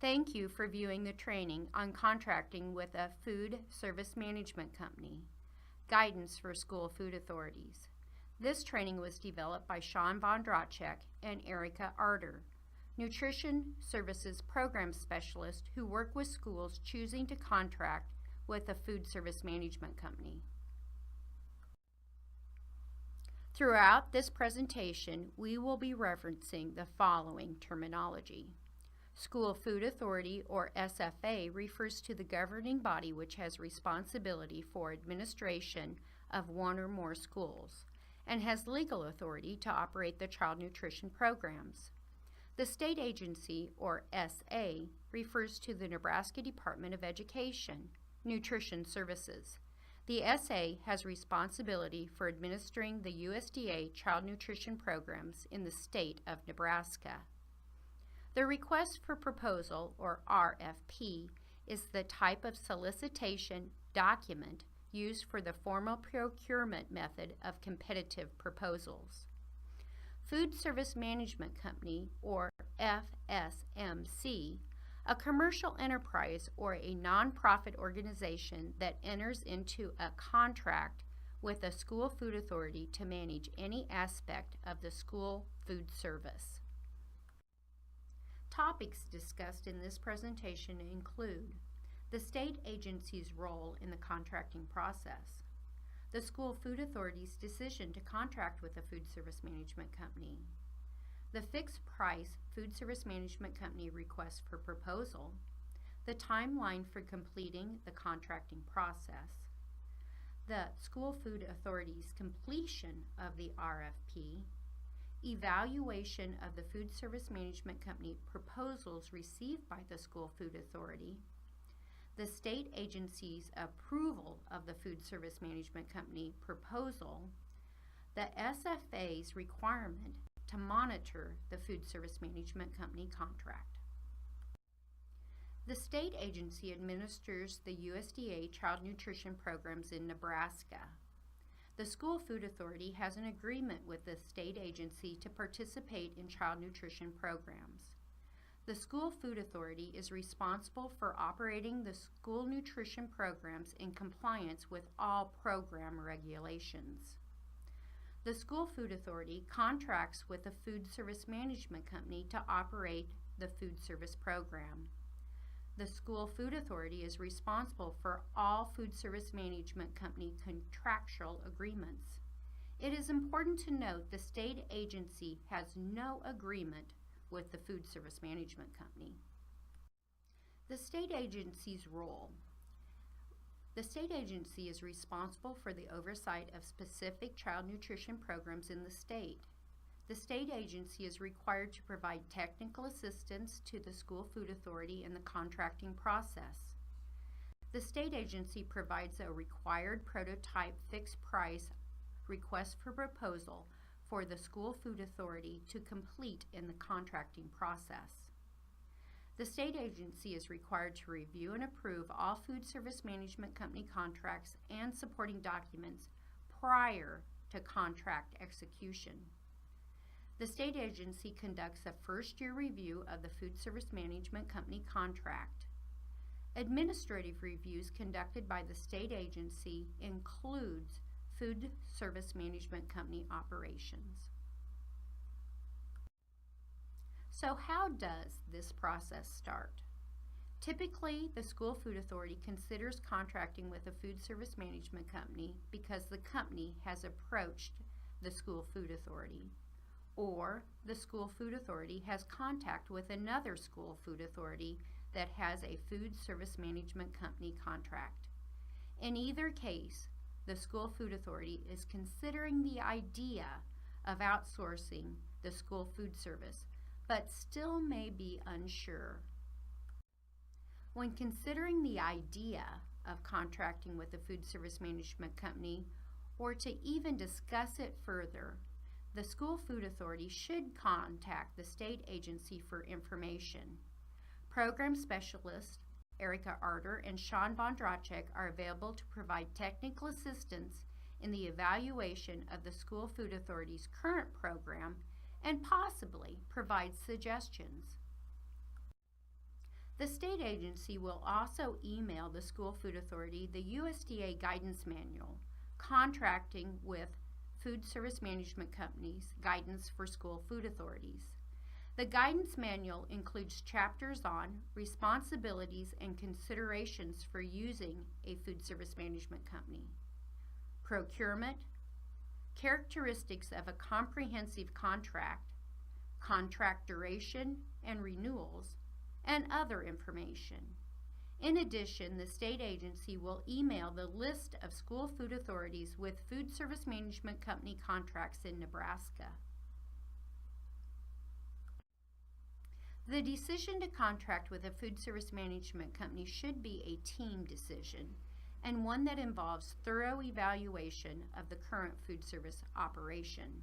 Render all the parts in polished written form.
Thank you for viewing the training on contracting with a food service management company, Guidance for School Food Authorities. This training was developed by Sean Von Drachek and Erica Arter, Nutrition Services Program Specialists who work with schools choosing to contract with a food service management company. Throughout this presentation, we will be referencing the following terminology. School Food Authority, or SFA, refers to the governing body which has responsibility for administration of one or more schools and has legal authority to operate the child nutrition programs. The state agency, or SA, refers to the Nebraska Department of Education, Nutrition Services. The SA has responsibility for administering the USDA child nutrition programs in the state of Nebraska. The Request for Proposal, or RFP, is the type of solicitation document used for the formal procurement method of competitive proposals. Food Service Management Company, or FSMC, a commercial enterprise or a nonprofit organization that enters into a contract with a school food authority to manage any aspect of the school food service. Topics discussed in this presentation include the state agency's role in the contracting process, the school food authority's decision to contract with a food service management company, the fixed price food service management company request for proposal, the timeline for completing the contracting process, the school food authority's completion of the RFP, evaluation of the food service management company proposals received by the school food authority, the state agency's approval of the food service management company proposal, the SFA's requirement to monitor the food service management company contract. The state agency administers the USDA child nutrition programs in Nebraska. The School Food Authority has an agreement with the state agency to participate in child nutrition programs. The School Food Authority is responsible for operating the school nutrition programs in compliance with all program regulations. The School Food Authority contracts with a food service management company to operate the food service program. The School Food Authority is responsible for all food service management company contractual agreements. It is important to note the state agency has no agreement with the food service management company. The state agency's role. The state agency is responsible for the oversight of specific child nutrition programs in the state. The state agency is required to provide technical assistance to the School Food Authority in the contracting process. The state agency provides a required prototype fixed price request for proposal for the School Food Authority to complete in the contracting process. The state agency is required to review and approve all food service management company contracts and supporting documents prior to contract execution. The state agency conducts a first-year review of the food service management company contract. Administrative reviews conducted by the state agency includes food service management company operations. So how does this process start? Typically, the School Food Authority considers contracting with a food service management company because the company has approached the School Food Authority, or the School Food Authority has contact with another School Food Authority that has a food service management company contract. In either case, the School Food Authority is considering the idea of outsourcing the school food service, but still may be unsure. When considering the idea of contracting with a food service management company, or to even discuss it further, the School Food Authority should contact the state agency for information. Program specialists Erica Arter and Sean Von Drachek are available to provide technical assistance in the evaluation of the School Food Authority's current program and possibly provide suggestions. The state agency will also email the School Food Authority the USDA Guidance Manual, Contracting with Food Service Management Companies Guidance for School Food Authorities. The Guidance Manual includes chapters on responsibilities and considerations for using a food service management company, procurement, characteristics of a comprehensive contract, contract duration and renewals, and other information. In addition, the state agency will email the list of school food authorities with food service management company contracts in Nebraska. The decision to contract with a food service management company should be a team decision and one that involves thorough evaluation of the current food service operation.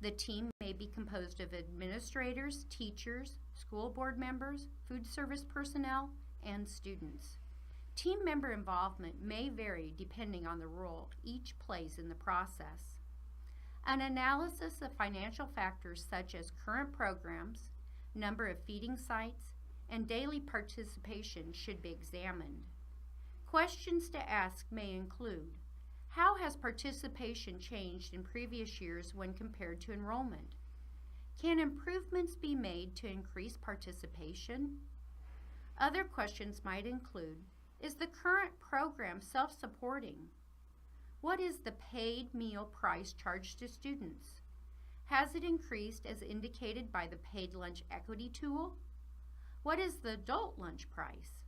The team may be composed of administrators, teachers, school board members, food service personnel, and students. Team member involvement may vary depending on the role each plays in the process. An analysis of financial factors such as current programs, number of feeding sites, and daily participation should be examined. Questions to ask may include: how has participation changed in previous years when compared to enrollment? Can improvements be made to increase participation? Other questions might include: is the current program self-supporting? What is the paid meal price charged to students? Has it increased as indicated by the paid lunch equity tool? What is the adult lunch price?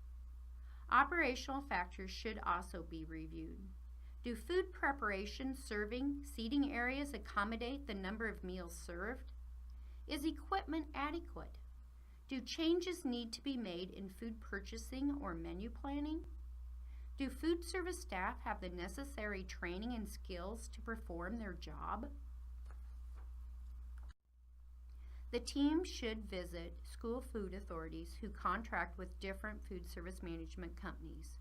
Operational factors should also be reviewed. Do food preparation, serving, seating areas accommodate the number of meals served? Is equipment adequate? Do changes need to be made in food purchasing or menu planning? Do food service staff have the necessary training and skills to perform their job? The team should visit school food authorities who contract with different food service management companies.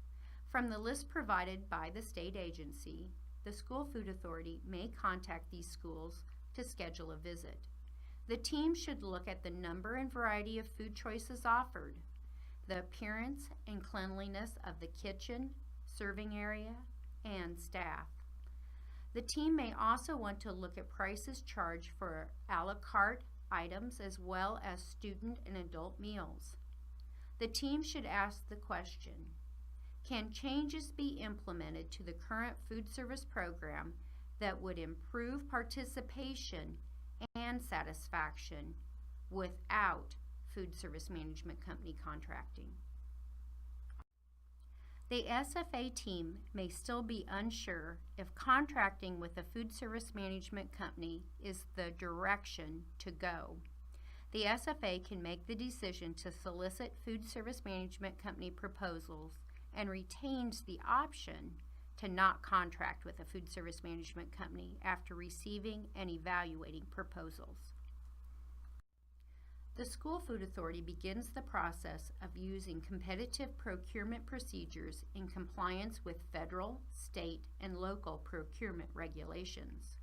From the list provided by the state agency, the school food authority may contact these schools to schedule a visit. The team should look at the number and variety of food choices offered, the appearance and cleanliness of the kitchen, serving area, and staff. The team may also want to look at prices charged for a la carte items as well as student and adult meals. The team should ask the question: can changes be implemented to the current food service program that would improve participation and satisfaction without food service management company contracting? The SFA team may still be unsure if contracting with a food service management company is the direction to go. The SFA can make the decision to solicit food service management company proposals and retains the option to not contract with a food service management company after receiving and evaluating proposals. The School Food Authority begins the process of using competitive procurement procedures in compliance with federal, state, and local procurement regulations.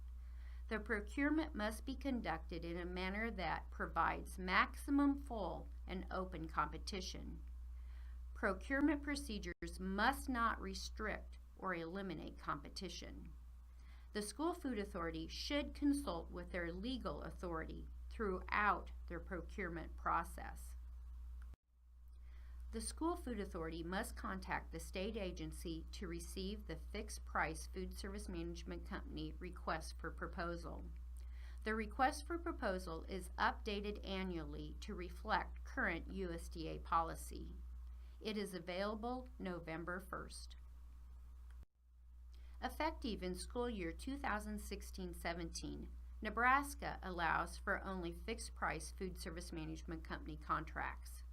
The procurement must be conducted in a manner that provides maximum full and open competition. Procurement procedures must not restrict or eliminate competition. The School Food Authority should consult with their legal authority throughout their procurement process. The School Food Authority must contact the state agency to receive the fixed price food service management company request for proposal. The request for proposal is updated annually to reflect current USDA policy. It is available November 1st. Effective in school year 2016-17, Nebraska allows for only fixed-price food service management company contracts.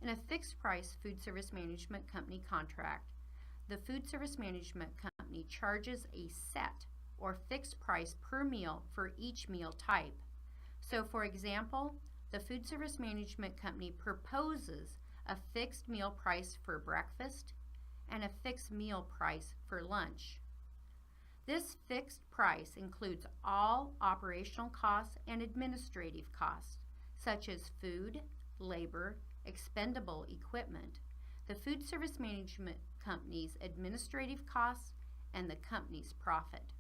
In a fixed-price food service management company contract, the food service management company charges a set or fixed price per meal for each meal type. So, for example, the food service management company proposes a fixed meal price for breakfast and a fixed meal price for lunch. This fixed price includes all operational costs and administrative costs, such as food, labor, expendable equipment, the food service management company's administrative costs, and the company's profit.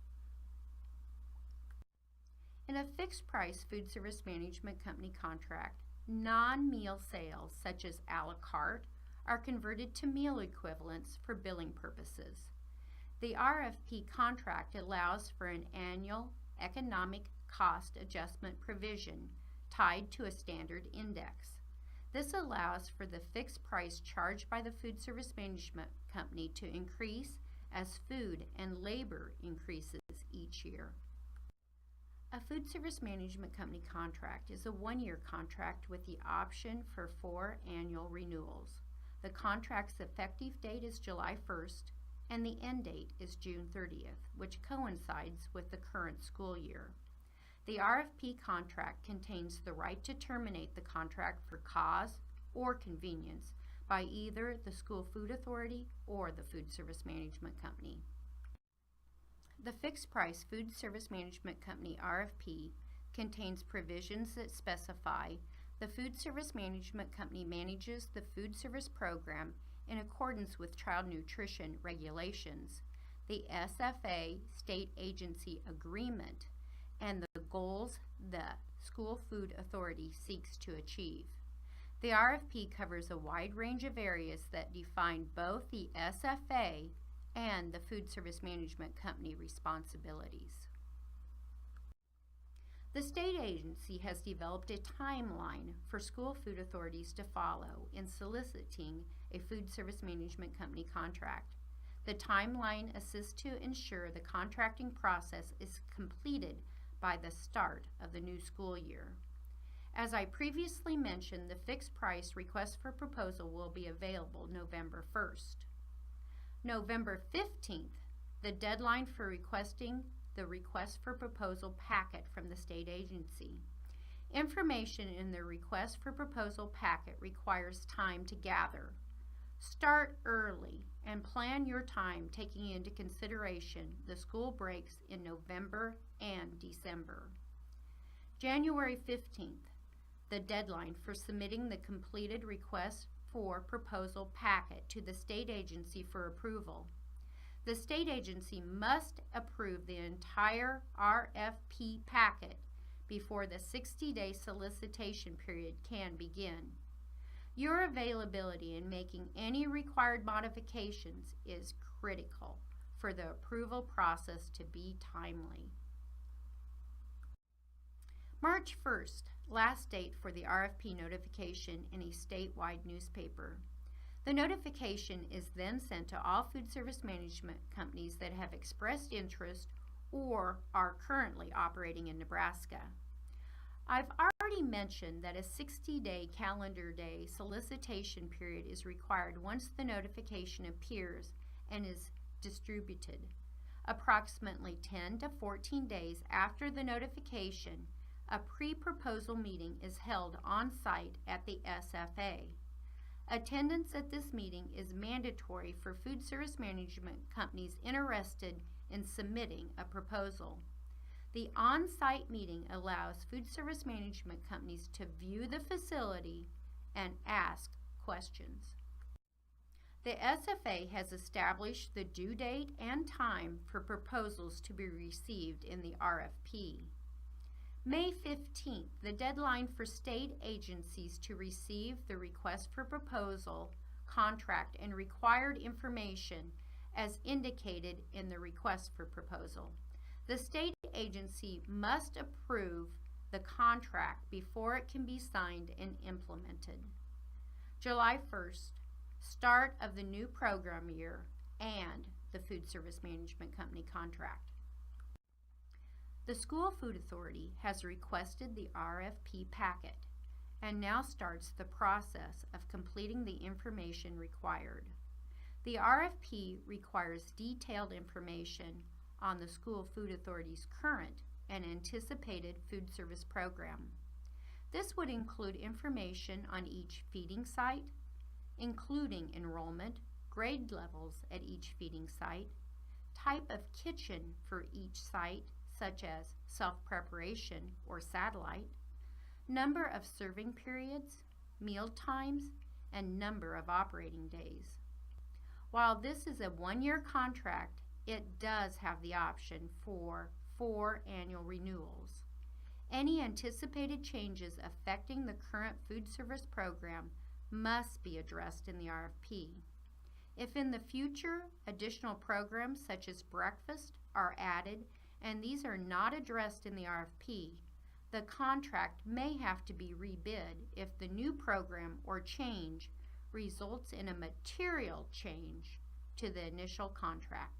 In a fixed-price food service management company contract, non-meal sales such as a la carte are converted to meal equivalents for billing purposes. The RFP contract allows for an annual economic cost adjustment provision tied to a standard index. This allows for the fixed price charged by the food service management company to increase as food and labor increases each year. A food service management company contract is a one-year contract with the option for 4 annual renewals. The contract's effective date is July 1st and the end date is June 30th, which coincides with the current school year. The RFP contract contains the right to terminate the contract for cause or convenience by either the school food authority or the food service management company. The fixed-price food service management company RFP contains provisions that specify the food service management company manages the food service program in accordance with child nutrition regulations, the SFA state agency agreement, and the goals the school food authority seeks to achieve. The RFP covers a wide range of areas that define both the SFA and the food service management company responsibilities. The state agency has developed a timeline for school food authorities to follow in soliciting a food service management company contract. The timeline assists to ensure the contracting process is completed by the start of the new school year. As I previously mentioned, the fixed price request for proposal will be available November 1st. November 15th, the deadline for requesting the request for proposal packet from the state agency. Information in the request for proposal packet requires time to gather. Start early and plan your time taking into consideration the school breaks in November and December. January 15th, the deadline for submitting the completed request for proposal packet to the state agency for approval. The state agency must approve the entire RFP packet before the 60-day solicitation period can begin. Your availability in making any required modifications is critical for the approval process to be timely. March 1st, last date for the RFP notification in a statewide newspaper. The notification is then sent to all food service management companies that have expressed interest or are currently operating in Nebraska. I've already mentioned that a 60-day calendar day solicitation period is required once the notification appears and is distributed. Approximately 10 to 14 days after the notification, a pre-proposal meeting is held on-site at the SFA. Attendance at this meeting is mandatory for food service management companies interested in submitting a proposal. The on-site meeting allows food service management companies to view the facility and ask questions. The SFA has established the due date and time for proposals to be received in the RFP. May 15th, the deadline for state agencies to receive the request for proposal, contract, and required information as indicated in the request for proposal. The state agency must approve the contract before it can be signed and implemented. July 1st, start of the new program year and the food service management company contract. The School Food Authority has requested the RFP packet and now starts the process of completing the information required. The RFP requires detailed information on the School Food Authority's current and anticipated food service program. This would include information on each feeding site, including enrollment, grade levels at each feeding site, type of kitchen for each site, such as self-preparation or satellite, number of serving periods, meal times, and number of operating days. While this is a one-year contract, it does have the option for 4 annual renewals. Any anticipated changes affecting the current food service program must be addressed in the RFP. If in the future additional programs such as breakfast are added and these are not addressed in the RFP, the contract may have to be rebid if the new program or change results in a material change to the initial contract.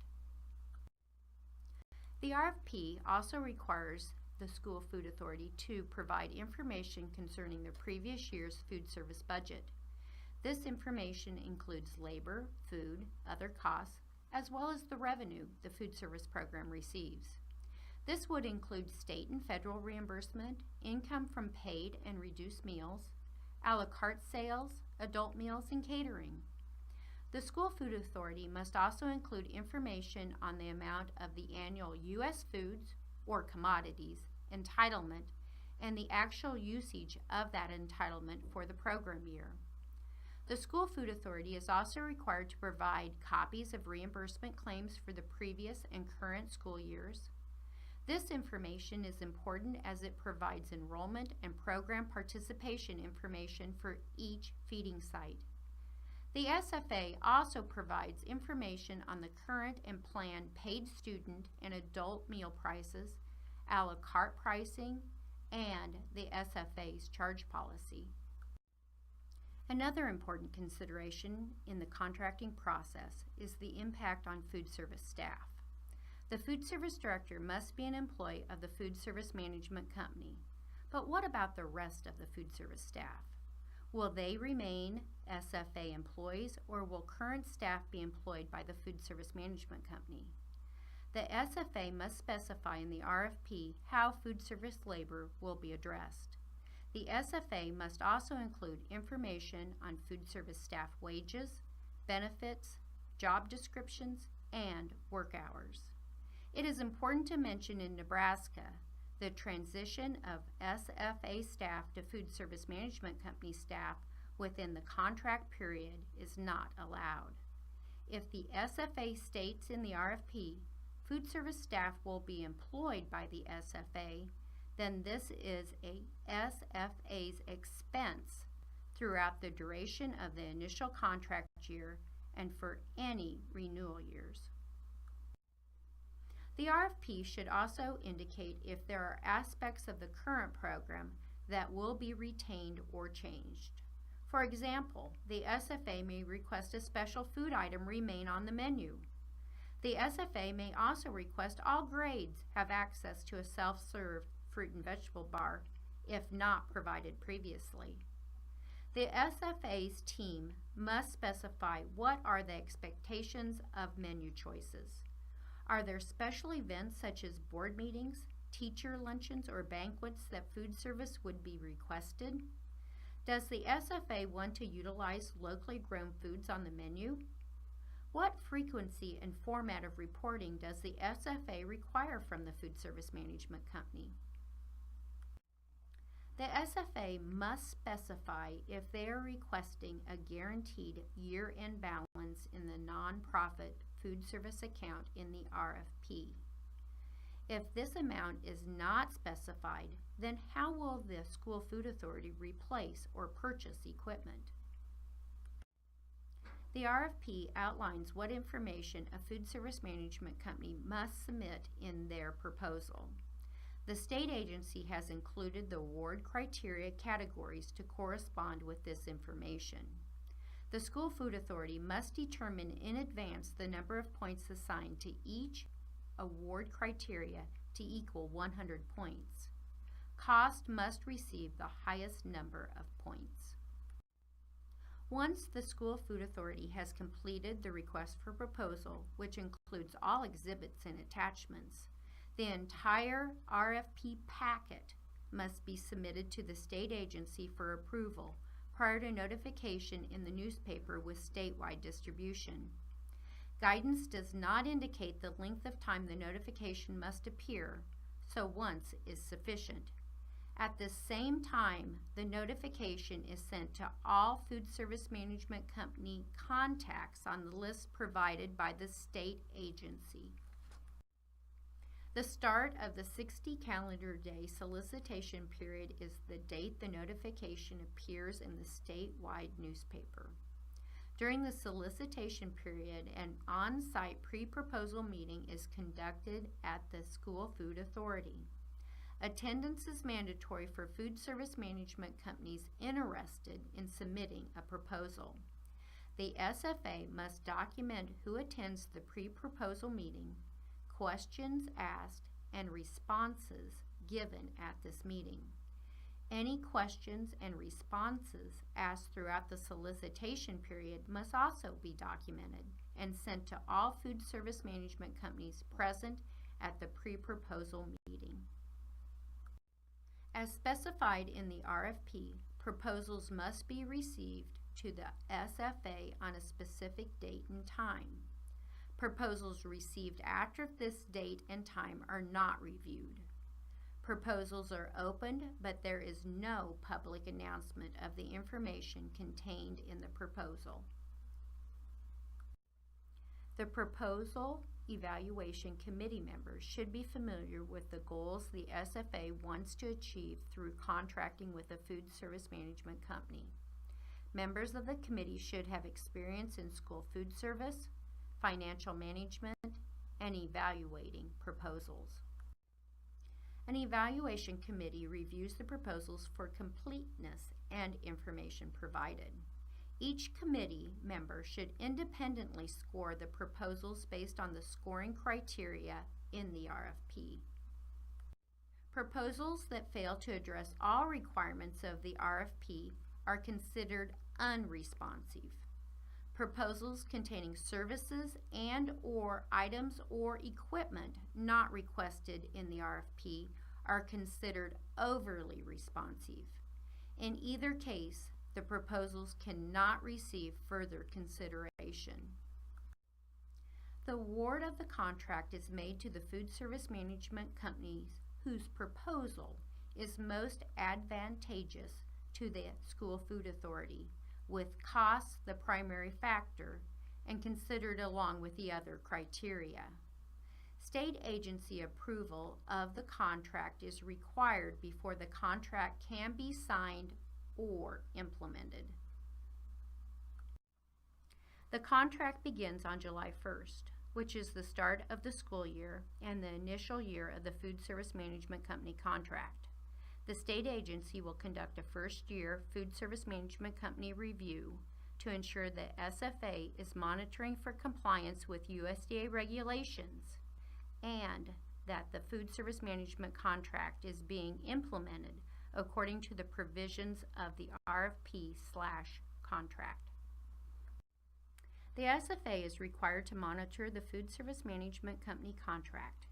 The RFP also requires the School Food Authority to provide information concerning the previous year's food service budget. This information includes labor, food, other costs, as well as the revenue the food service program receives. This would include state and federal reimbursement, income from paid and reduced meals, a la carte sales, adult meals, and catering. The School Food Authority must also include information on the amount of the annual U.S. foods or commodities entitlement and the actual usage of that entitlement for the program year. The School Food Authority is also required to provide copies of reimbursement claims for the previous and current school years. This information is important as it provides enrollment and program participation information for each feeding site. The SFA also provides information on the current and planned paid student and adult meal prices, a la carte pricing, and the SFA's charge policy. Another important consideration in the contracting process is the impact on food service staff. The food service director must be an employee of the food service management company. But what about the rest of the food service staff? Will they remain SFA employees, or will current staff be employed by the food service management company? The SFA must specify in the RFP how food service labor will be addressed. The SFA must also include information on food service staff wages, benefits, job descriptions, and work hours. It is important to mention in Nebraska, the transition of SFA staff to food service management company staff within the contract period is not allowed. If the SFA states in the RFP, food service staff will be employed by the SFA, then this is a SFA's expense throughout the duration of the initial contract year and for any renewal years. The RFP should also indicate if there are aspects of the current program that will be retained or changed. For example, the SFA may request a special food item remain on the menu. The SFA may also request all grades have access to a self-serve fruit and vegetable bar, if not provided previously. The SFA's team must specify what are the expectations of menu choices. Are there special events such as board meetings, teacher luncheons, or banquets that food service would be requested? Does the SFA want to utilize locally grown foods on the menu? What frequency and format of reporting does the SFA require from the food service management company? The SFA must specify if they are requesting a guaranteed year-end balance in the nonprofit food service account in the RFP. If this amount is not specified, then how will the School Food Authority replace or purchase equipment? The RFP outlines what information a food service management company must submit in their proposal. The state agency has included the award criteria categories to correspond with this information. The School Food Authority must determine in advance the number of points assigned to each award criteria to equal 100 points. Cost must receive the highest number of points. Once the School Food Authority has completed the request for proposal, which includes all exhibits and attachments, the entire RFP packet must be submitted to the state agency for approval prior to notification in the newspaper with statewide distribution. Guidance does not indicate the length of time the notification must appear, so once is sufficient. At the same time, the notification is sent to all food service management company contacts on the list provided by the state agency. The start of the 60 calendar day solicitation period is the date the notification appears in the statewide newspaper. During the solicitation period, an on-site pre-proposal meeting is conducted at the School Food Authority. Attendance is mandatory for food service management companies interested in submitting a proposal. The SFA must document who attends the pre-proposal meeting, questions asked, and responses given at this meeting. Any questions and responses asked throughout the solicitation period must also be documented and sent to all food service management companies present at the pre-proposal meeting. As specified in the RFP, proposals must be received to the SFA on a specific date and time. Proposals received after this date and time are not reviewed. Proposals are opened, but there is no public announcement of the information contained in the proposal. The Proposal Evaluation Committee members should be familiar with the goals the SFA wants to achieve through contracting with a food service management company. Members of the committee should have experience in school food service, financial management, and evaluating proposals. An evaluation committee reviews the proposals for completeness and information provided. Each committee member should independently score the proposals based on the scoring criteria in the RFP. Proposals that fail to address all requirements of the RFP are considered unresponsive. Proposals containing services and/or items or equipment not requested in the RFP are considered overly responsive. In either case, the proposals cannot receive further consideration. The award of the contract is made to the food service management companies whose proposal is most advantageous to the School Food Authority, with costs the primary factor and considered along with the other criteria. State agency approval of the contract is required before the contract can be signed or implemented. The contract begins on July 1st, which is the start of the school year and the initial year of the food service management company contract. The state agency will conduct a first-year food service management company review to ensure that SFA is monitoring for compliance with USDA regulations and that the food service management contract is being implemented according to the provisions of the RFP/contract. The SFA is required to monitor the food service management company contract.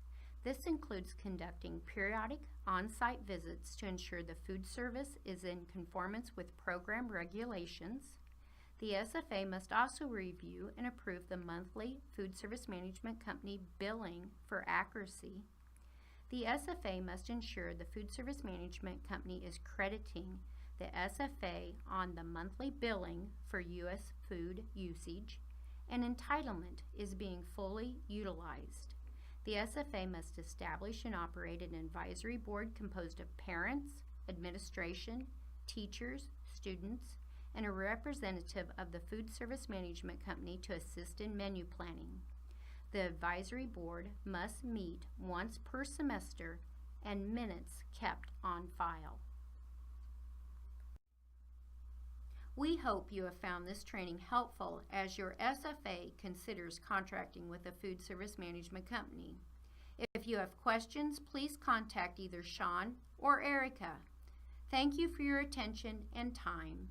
This includes conducting periodic on-site visits to ensure the food service is in conformance with program regulations. The SFA must also review and approve the monthly food service management company billing for accuracy. The SFA must ensure the food service management company is crediting the SFA on the monthly billing for U.S. food usage, and entitlement is being fully utilized. The SFA must establish and operate an advisory board composed of parents, administration, teachers, students, and a representative of the food service management company to assist in menu planning. The advisory board must meet once per semester and minutes kept on file. We hope you have found this training helpful as your SFA considers contracting with a food service management company. If you have questions, please contact either Sean or Erica. Thank you for your attention and time.